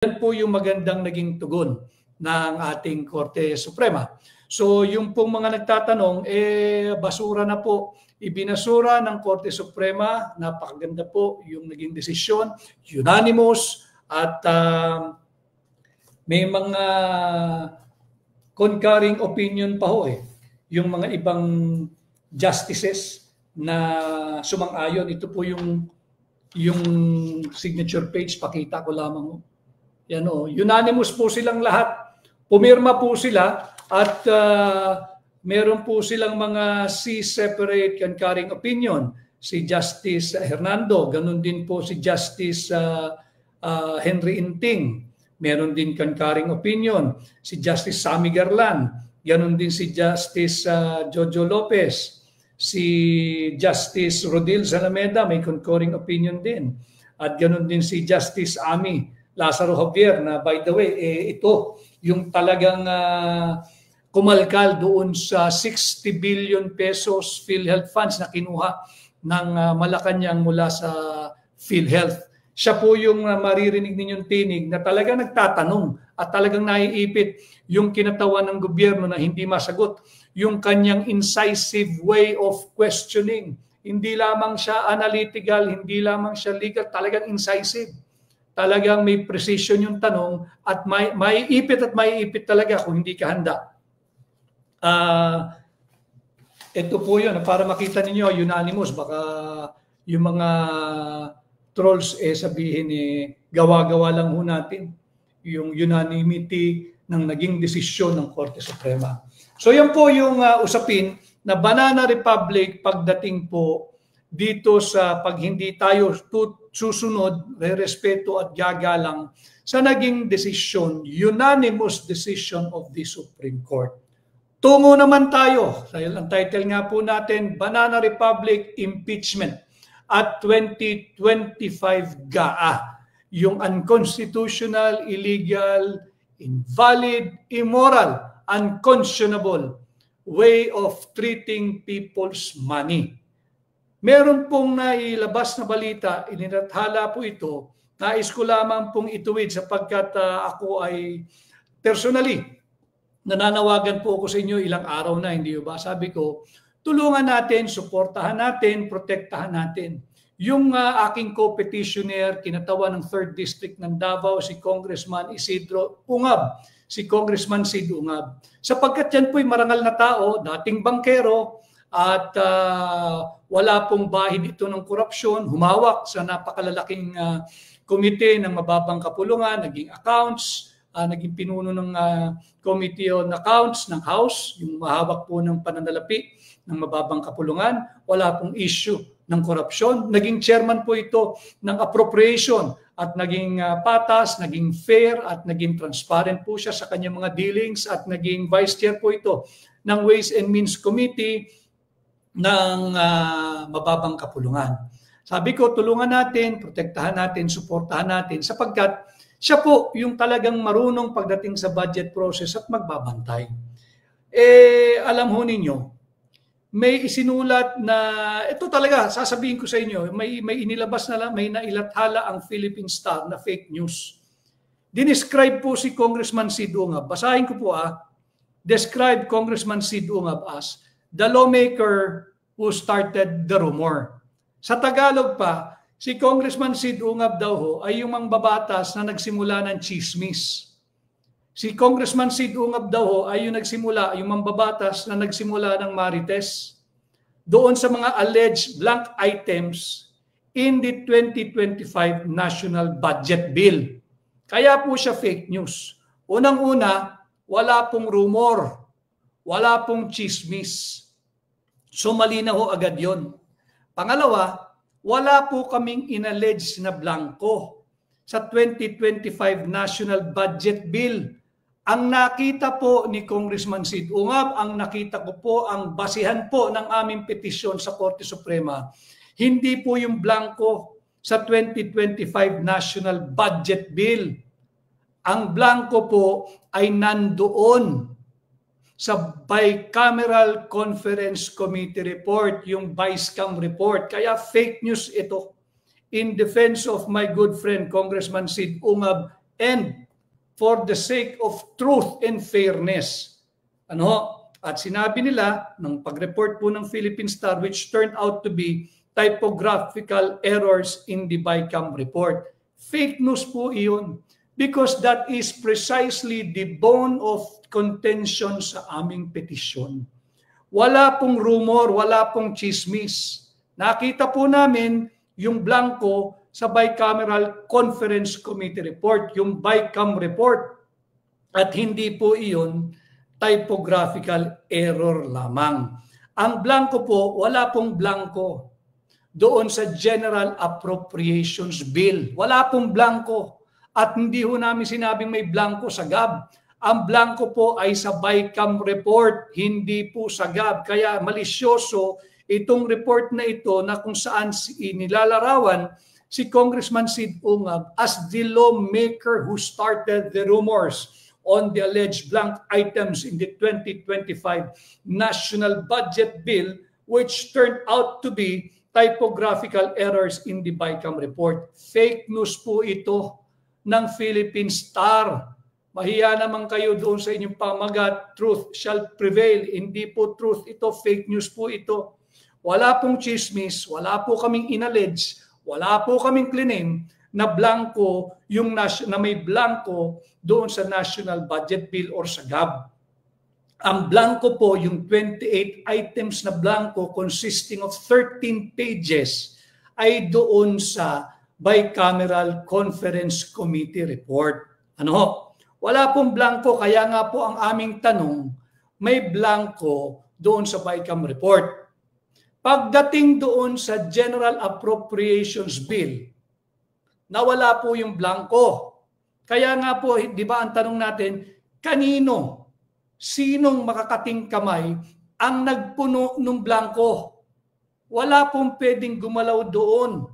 Yan po yung magandang naging tugon ng ating Korte Suprema. So yung pong mga nagtatanong, basura na po. Ibinasura ng Korte Suprema, napakaganda po yung naging desisyon, unanimous, at may mga concurring opinion pa ho yung mga ibang justices na sumang-ayon. Ito po yung signature page, pakita ko lamang ho. Yan o, unanimous po silang lahat. Pumirma po sila at meron po silang mga separate concurring opinion. Si Justice Hernando, ganun din po si Justice Henry Inting. Meron din concurring opinion. Si Justice Sammy Garland, ganun din si Justice Jojo Lopez. Si Justice Rodil Zalameda, may concurring opinion din. At ganun din si Justice Ami Lazaro Javier na, by the way, ito yung talagang kumalkal doon sa 60 billion pesos PhilHealth funds na kinuha ng Malacanang mula sa PhilHealth. Siya po yung maririnig ninyong tinig na talagang nagtatanong at talagang naiipit yung kinatawan ng gobyerno na hindi masagot, yung kanyang incisive way of questioning. Hindi lamang siya analytical, hindi lamang siya legal, talagang incisive. Talagang may precision yung tanong at may ipit talaga kung hindi ka handa. Ito po yun, para makita ninyo, unanimous. Baka yung mga trolls sabihin gawa-gawa lang ho natin yung unanimity ng naging desisyon ng Korte Suprema. So yan po yung usapin na Banana Republic pagdating po dito sa pag hindi tayo susunod, respeto at gagalang sa naging desisyon, unanimous decision of the Supreme Court. Tungo naman tayo, dahil ang title nga po natin, Banana Republic Impeachment at 2025 GAA, yung unconstitutional, illegal, invalid, immoral, unconscionable way of treating people's money. Meron pong nailabas na balita, inilathala po ito, nais ko lamang pong ituwid sapagkat ako ay personally, nananawagan po ako sa inyo ilang araw na, hindi ba? Sabi ko, tulungan natin, suportahan natin, protektahan natin. Yung aking co-petitioner, kinatawan ng 3rd District ng Davao, si Congressman Isidro Ungab, si Congressman Sid Ungab. Sapagkat yan po'y marangal na tao, dating bangkero, at wala pong bahid ito ng korupsyon, humawak sa napakalalaking komite ng mababang kapulungan, naging accounts, naging pinuno ng Committee on Accounts ng House, yung mahawak po ng pananalapi ng mababang kapulungan, wala pong issue ng korupsyon. Naging chairman po ito ng appropriation at naging patas, naging fair at naging transparent po siya sa kanyang mga dealings at naging vice chair po ito ng Ways and Means Committee ng mababang kapulungan. Sabi ko, tulungan natin, protektahan natin, suportahan natin sapagkat siya po yung talagang marunong pagdating sa budget process at magbabantay. Alam ho ninyo, may isinulat na, ito talaga, sasabihin ko sa inyo, may inilabas na lang, may nailathala ang Philippine Star na fake news. Dinescribe po si Congressman Sid Ungab, basahin ko po describe Congressman Sid Ungab as the lawmaker who started the rumor. Sa Tagalog pa, si Congressman Sid Ungab daw ho ay yung mangbabatas na nagsimula ng chismis. Si Congressman Sid Ungab daw ho ay yung nagsimula, yung mambabatas na nagsimula ng marites doon sa mga alleged blank items in the 2025 National Budget Bill. Kaya po siya fake news. Unang-una, wala pong rumor, wala pong chismis. So malinaw ho agad yon. Pangalawa, wala po kaming inallege na blanco sa 2025 National Budget Bill. Ang nakita po ni Congressman Sid Ungab, ang nakita ko po, ang basihan po ng aming petisyon sa Korte Suprema, hindi po yung blanco sa 2025 National Budget Bill. Ang blanco po ay nandoon sa Bicameral Conference Committee report, yung BICAM report. Kaya fake news ito. In defense of my good friend, Congressman Sid Ungab, and for the sake of truth and fairness. At sinabi nila, ng pag-report po ng Philippine Star, which turned out to be typographical errors in the BICAM report. Fake news po iyon, because that is precisely the bone of contention sa aming petisyon. Wala pong rumor, wala pong chismis. Nakita po namin yung blanco sa Bicameral Conference Committee report, yung BICAM report. At hindi po iyon typographical error lamang. Ang blanco po, wala pong blanco doon sa General Appropriations Bill. Wala pong blanco. At hindi ho namin sinabing may blanco sa GAB. Ang blanco po ay sa BICAM report, hindi po sa GAB. Kaya malisyoso itong report na ito na kung saan nilalarawan si Congressman Sid Ungab as the lawmaker who started the rumors on the alleged blank items in the 2025 National Budget Bill, which turned out to be typographical errors in the BICAM report. Fake news po ito ng Philippine Star. Mahiya naman kayo doon sa inyong pamagat, truth shall prevail. Hindi po truth ito, fake news po ito. Wala pong chismis, wala po kaming inallege, wala po kaming claim na blanco, na may blanco doon sa National Budget Bill or sa GAB. Ang blanco po, yung 28 items na blanco consisting of 13 pages ay doon sa Bicameral Conference Committee report. Wala pong blanco, kaya nga po ang aming tanong, may blanco doon sa BICAM report. Pagdating doon sa General Appropriations Bill, nawala po yung blanco. Kaya nga po, di ba ang tanong natin, kanino, sinong makakating kamay ang nagpuno ng blanco? Wala pong pwedeng gumalaw doon.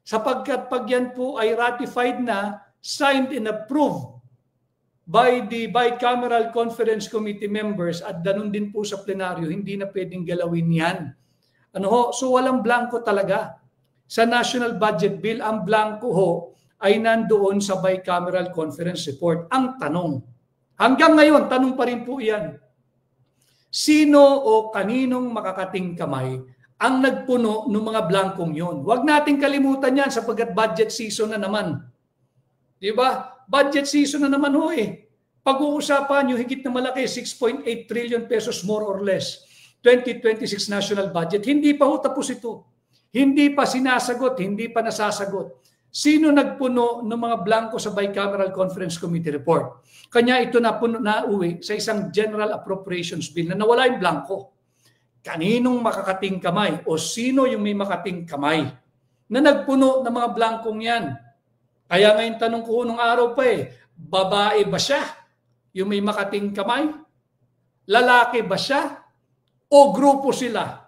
Sapagkat pag yan po ay ratified na, signed and approved by the Bicameral Conference Committee members at ganun din po sa plenaryo, hindi na pwedeng galawin yan. So walang blanco talaga. Sa National Budget Bill, ang blanco ho ay nandoon sa Bicameral Conference Report. Ang tanong, hanggang ngayon, tanong pa rin po yan. Sino o kaninong makakating kamay ang nagpuno ng mga blankong yon? Huwag nating kalimutan yan sapagkat budget season na naman. Di ba? Budget season na naman ho eh. Pag-uusapan yung higit na malaki, 6.8 trillion pesos more or less, 2026 national budget. Hindi pa ho tapos ito. Hindi pa sinasagot, hindi pa nasasagot. Sino nagpuno ng mga blanco sa Bicameral Conference Committee report? Kanya ito nauwi sa isang General Appropriations Bill na nawala yung blanco. Kaninong makakating kamay o sino yung may makating kamay na nagpuno ng mga blankong yan? Kaya ngayon tanong ko nung araw pa babae ba siya yung may makating kamay? Lalaki ba siya? O grupo sila?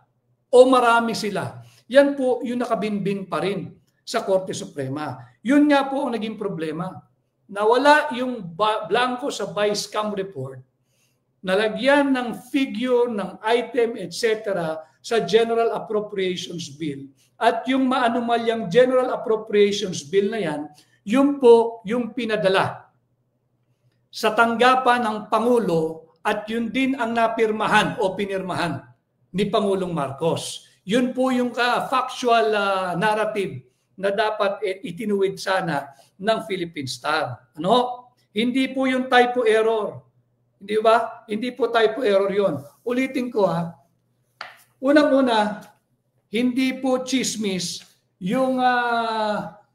O marami sila? Yan po yung nakabinbin pa rin sa Korte Suprema. Yun nga po ang naging problema. Nawala yung blanco sa BICAM report, nalagyan ng figure, ng item, etc. sa General Appropriations Bill. At yung maanumalyang General Appropriations Bill na yan, yun po yung pinadala sa tanggapan ng Pangulo at yun din ang napirmahan o pinirmahan ni Pangulong Marcos. Yun po yung factual narrative na dapat itinuwid sana ng Philippine Star. Hindi po yung typo error. Hindi ba? Hindi po typo error yon. Ulitin ko Unang-una, hindi po chismis yung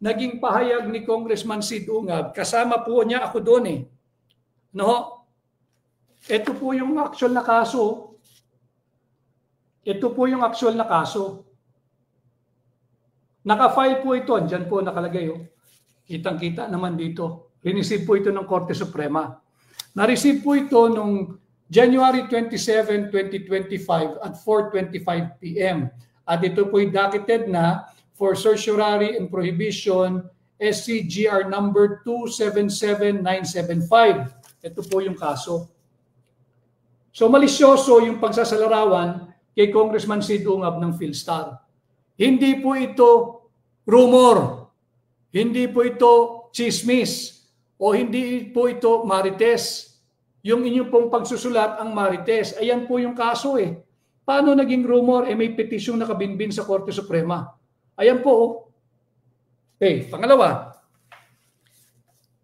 naging pahayag ni Congressman Sid Ungab. Kasama po niya ako doon Ito po yung actual na kaso. Ito po yung actual na kaso. Naka-file po ito. Diyan po nakalagay. Kitang-kita naman dito. Riniceive po ito ng Korte Suprema. Na-receive po ito noong January 27, 2025 at 4:25 p.m. At ito po ay docketed na for certiorari and prohibition SCGR number 277975. Ito po yung kaso. So malisyoso yung pagsasalarawan kay Congressman Sid Ungab ng PhilStar. Hindi po ito rumor. Hindi po ito chismis. O hindi po ito marites? Yung inyong pong pagsusulat ang marites. Ayan po yung kaso eh. Paano naging rumor? May petisyong nakabinbin sa Korte Suprema. Ayan po. Okay, pangalawa.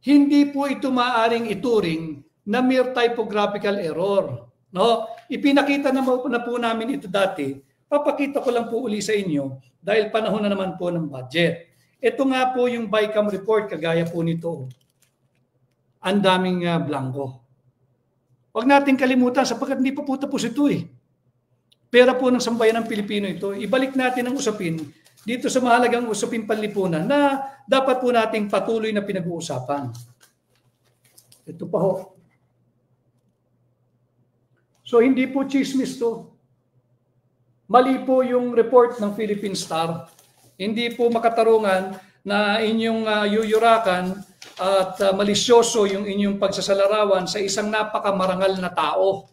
Hindi po ito maaring ituring na mere typographical error. No? Ipinakita na po namin ito dati. Papakita ko lang po uli sa inyo dahil panahon na naman po ng budget. Ito nga po yung BICAM report, kagaya po nito. Ang daming blanco. Huwag natin kalimutan sapagkat hindi pa po tapos ito eh. Pera po ng sambayan ng Pilipino ito. Ibalik natin ang usapin dito sa mahalagang usapin panlipunan na dapat po nating patuloy na pinag-uusapan. Ito pa ho. So hindi po chismis to. Mali po yung report ng Philippine Star. Hindi po makatarungan na inyong yuyurakan at malisyoso yung inyong pagsasalarawan sa isang napakamarangal na tao,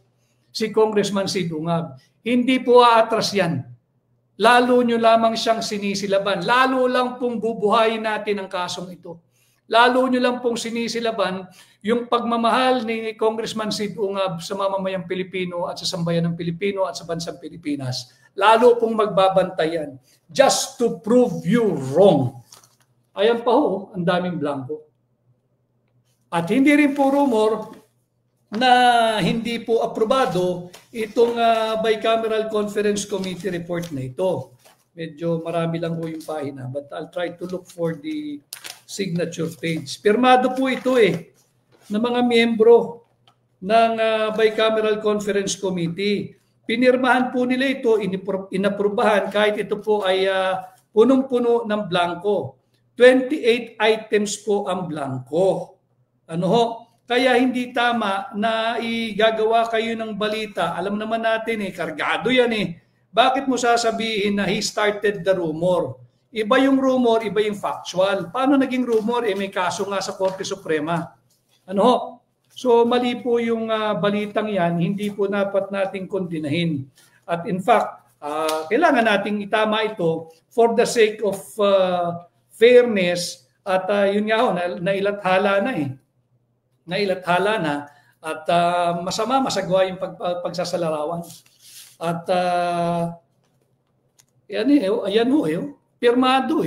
si Congressman Sid Ungab. Hindi po aatras yan. Lalo nyo lamang siyang sinisilaban. Lalo lang pong bubuhayin natin ang kasong ito. Lalo nyo lang pong sinisilaban yung pagmamahal ni Congressman Sid Ungab sa mamamayang Pilipino at sa sambayan ng Pilipino at sa bansang Pilipinas. Lalo pong magbabantayan just to prove you wrong. Ayan pa ho, ang daming blanco. At hindi rin po rumor na hindi po aprobado itong Bicameral Conference Committee report na ito. Medyo marami lang po yung pahina, but I'll try to look for the signature page. Pirmado po ito ng mga miyembro ng Bicameral Conference Committee. Pinirmahan po nila ito, inaprubahan kahit ito po ay punong-puno ng blanco. 28 items po ang blanco. Ano ho? Kaya hindi tama na igagawa kayo ng balita. Alam naman natin kargado yan Bakit mo sasabihin na he started the rumor? Iba yung rumor, iba yung factual. Paano naging rumor? May kaso nga sa Korte Suprema. Ano ho? So mali po yung balitang yan, hindi po dapat nating kondinahin. At in fact, kailangan nating itama ito for the sake of fairness at yun nga ho, nailathala na Nailathala na at masagwa yung pagsasalarawan. At ayan ho, pirmado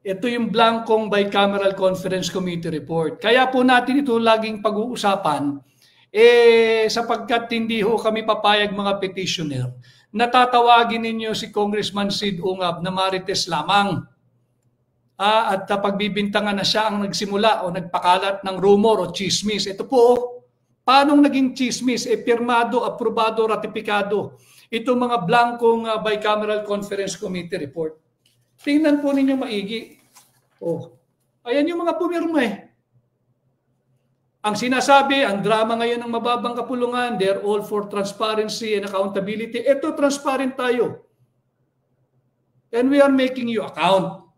Ito yung blankong Bicameral Conference Committee report. Kaya po natin ito laging pag-uusapan sapagkat hindi ho kami papayag mga petitioner. Natatawagin ninyo si Congressman Sid Ungab na marites lamang. At pagbibintangan na siya ang nagsimula o nagpakalat ng rumor o chismis. Ito po, paano naging chismis? Pirmado, aprobado, ratipikado. Ito mga blankong Bicameral Conference Committee report. Tingnan po ninyo maigi. Ayan yung mga pumirma Ang sinasabi, ang drama ngayon ng mababang kapulungan, they're all for transparency and accountability. Ito, transparent tayo. And we are making you account.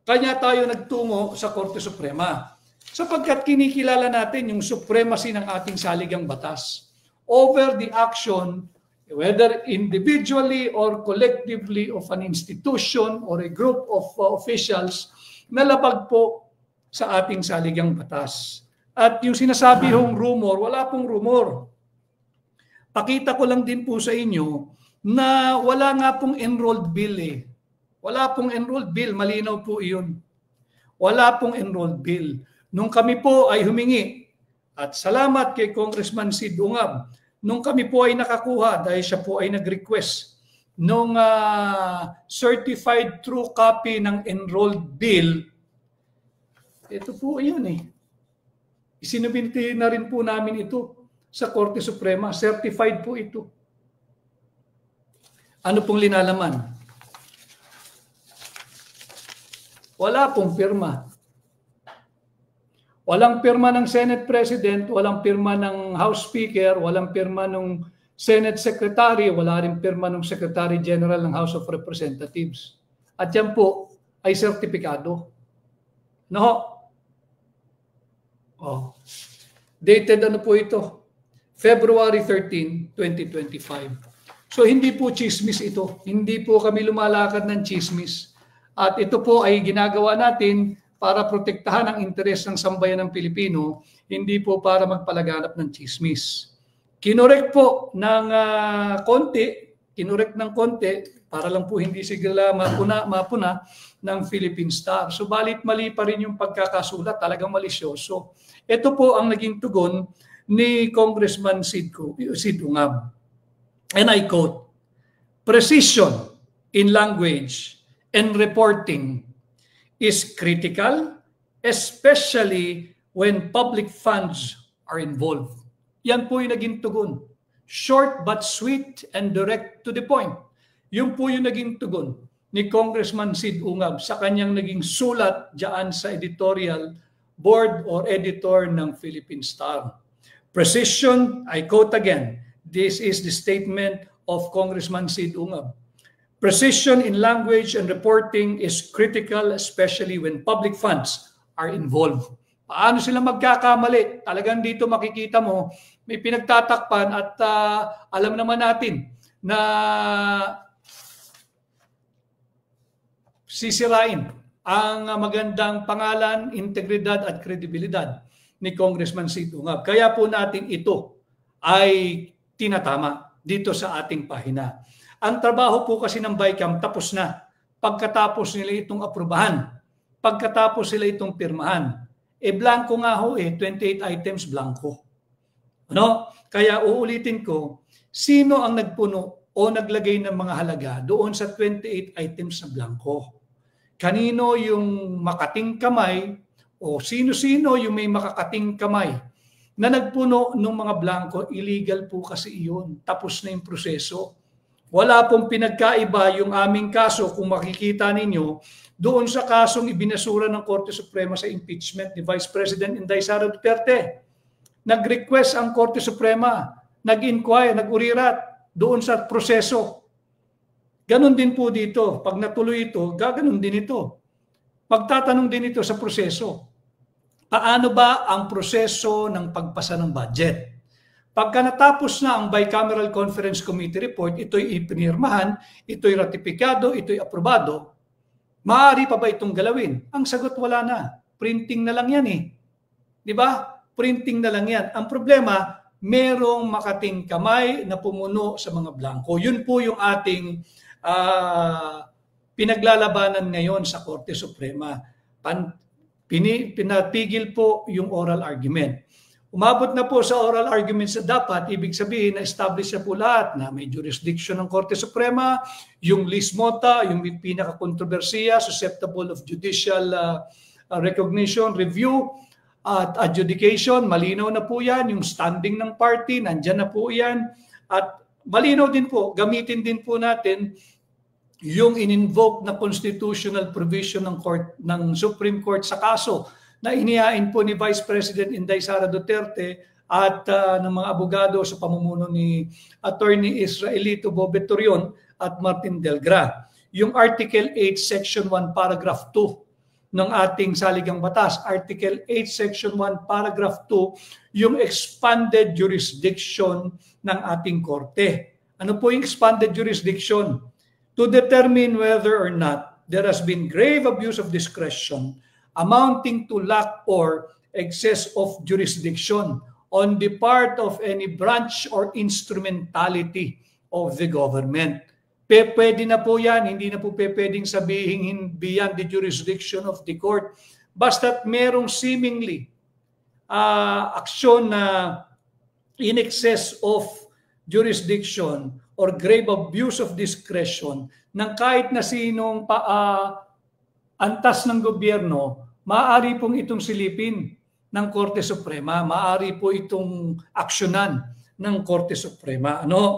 Kanya tayo nagtungo sa Korte Suprema sapagkat kinikilala natin yung supremacy ng ating saligang batas over the action, whether individually or collectively of an institution or a group of officials na labag po sa ating saligang batas. At yung sinasabi hong rumor, wala pong rumor. Pakita ko lang din po sa inyo na wala nga pong enrolled bill Wala pong enrolled bill, malinaw po iyon. Wala pong enrolled bill. Nung kami po ay humingi, at salamat kay Congressman Sid Ungab, nung kami po ay nakakuha dahil siya po ay nag-request nung certified true copy ng enrolled bill, ito po yun Isinubinti na rin po namin ito sa Korte Suprema. Certified po ito. Ano pong linalaman? Wala pong pirma. Walang pirma ng Senate President, walang pirma ng House Speaker, walang pirma ng Senate Secretary, wala rin pirma ng Secretary General ng House of Representatives. At yan po ay sertipikado. Dated po ito? February 13, 2025. So hindi po chismis ito. Hindi po kami lumalakad ng chismis. At ito po ay ginagawa natin para protektahan ang interes ng sambayan ng Pilipino, hindi po para magpalaganap ng chismis. Kinorek po ng konti, para lang po hindi sigla mapuna ng Philippine Star. Subalit mali pa rin yung pagkakasulat, talagang malisyoso. Ito po ang naging tugon ni Congressman Sid Ungab. And I quote, "Precision in language and reporting is critical, especially when public funds are involved." Yan po yung naging tugon. Short but sweet and direct to the point. Yun po yung naging tugon ni Congressman Sid Ungab sa kanyang naging sulat dyan sa editorial board or editor ng Philippine Star. Precision, I quote again, this is the statement of Congressman Sid Ungab. "Precision in language and reporting is critical, especially when public funds are involved." Paano sila magkakamali? Talagang dito makikita mo, may pinagtatakpan at alam naman natin na sisirain ang magandang pangalan, integridad at kredibilidad ni Congressman Sid Ungab. Kaya po natin ito ay tinatama dito sa ating pahina. Ang trabaho po kasi ng BICAM tapos na. Pagkatapos nila itong aprubahan, pagkatapos sila itong pirmahan, blanco nga ho 28 items blanco. Ano? Kaya uulitin ko, sino ang nagpuno o naglagay ng mga halaga doon sa 28 items na blanco? Kanino yung makating kamay o sino-sino yung may makakating kamay na nagpuno ng mga blanco? Illegal po kasi iyon. Tapos na yung proseso. Wala pong pinagkaiba yung aming kaso kung makikita ninyo doon sa kasong ibinasura ng Korte Suprema sa impeachment ni Vice President Inday Sara Duterte. Nag-request ang Korte Suprema, nag-inquire, nag-urirat doon sa proseso. Ganon din po dito. Pag natuloy ito, gaganon din ito. Pagtatanong din ito sa proseso. Paano ba ang proseso ng pagpasa ng budget? Pagka natapos na ang Bicameral Conference Committee report, ito'y ipinirmahan, ito'y ratipikado, ito'y aprobado, maaari pa ba itong galawin? Ang sagot, wala na. Printing na lang yan eh. Di ba? Printing na lang yan. Ang problema, merong makating kamay na pumuno sa mga blanco. Yun po yung ating pinaglalabanan ngayon sa Korte Suprema. Pinapigil po yung oral argument. Umabot na po sa oral arguments na dapat, ibig sabihin na establish na po lahat na may jurisdiction ng Korte Suprema, yung lis mota, yung pinaka-kontrobersiya, susceptible of judicial recognition, review, at adjudication, malinaw na po yan, yung standing ng party, nandyan na po yan, at malinaw din po, gamitin din po natin yung in-invoke na constitutional provision ng Supreme Court sa kaso na inihain po ni Vice President Inday Sara Duterte at ng mga abogado sa pamumuno ni Attorney Israelito Bobetorion at Martin Delgra. Yung Article 8, Section 1, Paragraph 2 ng ating saligang batas. Article 8, Section 1, Paragraph 2, yung expanded jurisdiction ng ating korte. Ano po yung expanded jurisdiction? To determine whether or not there has been grave abuse of discretion amounting to lack or excess of jurisdiction on the part of any branch or instrumentality of the government. Pwede na po yan, hindi na po pwedeng sabihin beyond the jurisdiction of the court. Basta't merong seemingly aksyon na in excess of jurisdiction or grave abuse of discretion ng kahit na sinong antas ng gobyerno, maaari pong itong silipin ng Korte Suprema, maaari po itong aksyonan ng Korte Suprema. Ano?